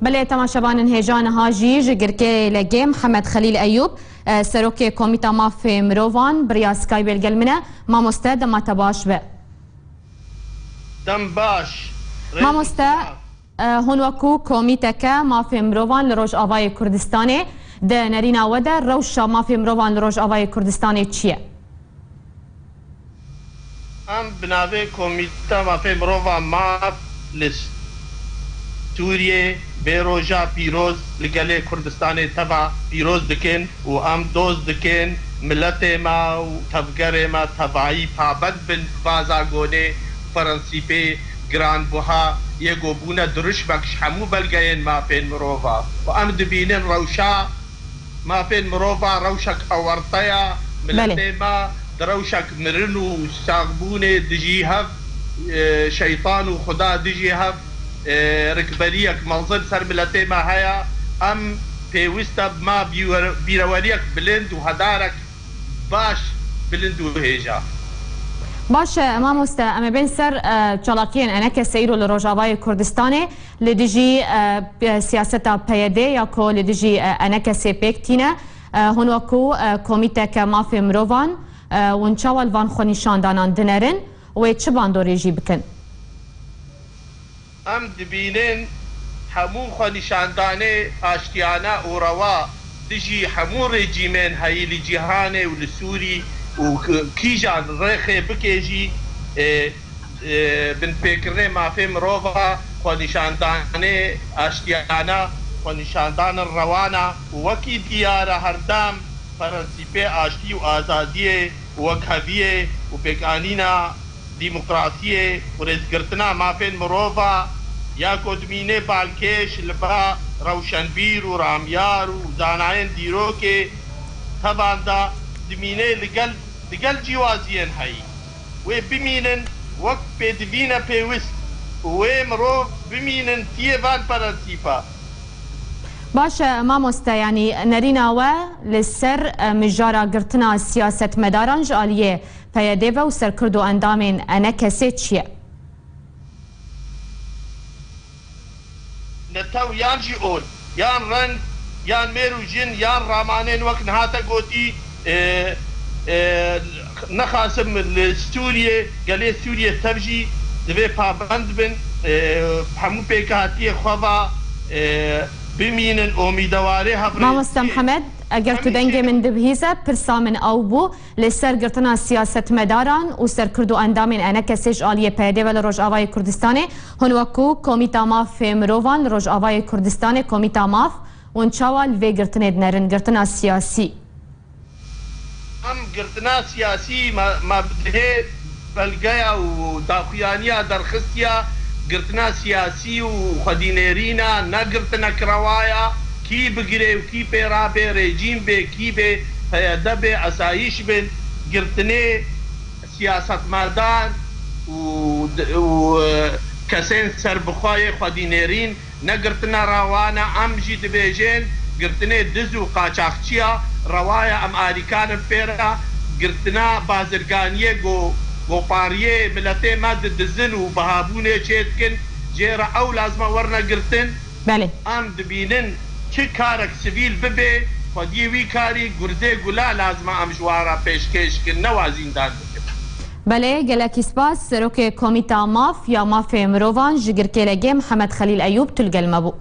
بله تماشاوان هیجان هاجی جگرکه لگه محمد خلیل ایوب سروک کمیتا ماف مروان بریا سکایب الگلمنه ما مسته دم تباش به دم باش ما مسته هنوکو کمیتا که ماف مروان لروج آوای کردستانه ده نرینا وده روشا ماف مروان لروج آوای کردستانه چیه؟ ام بناوه کمیتا ماف مروان ماف لست سوریه بیروجا پیروز لگله کردستان تبع پیروز دکن و ام دوز دکن ملت ما و تفگر ما تبعی پابند بن بازاگونه فرانسیپی گران بوها یگو بونه درش بکش همو بلگین ما پین مروفا و ام دبینن روشا ما پین مروفا روشک اورتایا ملت ما دروشک مرنو ساغبونه دجی هف شیطان و خدا دجی هف ركبريك منظم سر ملتي ما هيا ام بيوستا ما بيروانيك بلند وهدارك باش بلند وهيجا باش امام است اما بین سر چالاکین انک سیرو لروجاوای کردستان لدیجی سیاستا پیاده یا کو لدیجی انک سپیکتینه هنوکو کمیته که مافی مروان ونچاول وان خونیشان دانان دنرن و چه باندوریجی بکن ام دبینن همون خانشاندانه آشتیانه و روا دجی همون رژیمن هایی لجیهانه و لسوری و کیجان رخه بکیجی بن فکرنه مافی مروفا خانشاندانه آشتیانه خانشاندان روانه و وکی دیاره هردام فرانسیپی آشتی و آزادیه و وکهویه و بگانینا دیموکراسیه و رزگرتنا مافین مروفا یا کدمینه بالکش لبا روشنبیر و رامیار و زاناین دیرو که تباندا دمینه لگل جوازین هایی و بمینن وقت پیدوینه پیوست و مروف بمینن تیوان پرانسیپا باشه ما مسته یعنی نرینا و لسر مجارا گرتنا سیاست مداران جالیه پیاده و سرکرد و اندامین انکسی چیه؟ نتاو یان جی اول یان رن یان میرو جن یان رامانین وقت نهاتا گوتی نخاسم لسوریه گلی سوریه تفجی دبی پابند بن همو پیکاتی خواه بمینن امیدواری هفره مامستا محمد اگر تو دنگ من دبهیزه پرسا من او بو لسر گرتنا سیاست مداران و سر کردو اندامین انکسیج آلیه پیده و لروج آوای کردستانه هنوکو کمیتا ماف مروان لروج آوای کردستانه کمیتا ماف ونچاوال وی گرتنه دنرن گرتنا سیاسی ام گرتنا سیاسی ما بده بلگایا و داخویانیا درخستیا گرتنا سیاسی و خدینیرینا نگرتنا کروایا کی بگیره و کی پیرابه رژیم به کی به پیاده به اسایش به گرتنه سیاست مردان و کسین سربخوای خدینیرین نگرتنا روانا ام جید بیجین گرتنه دز و قاچاقچیا روایا ام آریکان پیرا گرتنا بازرگانیه گو پاریه ملته مد دزن و بهابونه چیتکن جیرا او لازم ورنا گرتن بله ام دبینن چه کارک سویل ببه خودی وی کاری گرده گلا لازم ام جوارا پیشکش کن نوازین دان بله گلکی سپاس سروک کمیتا ماف یا ماف مروان جگرکه لگه محمد خلیل ایوب تلگل مبو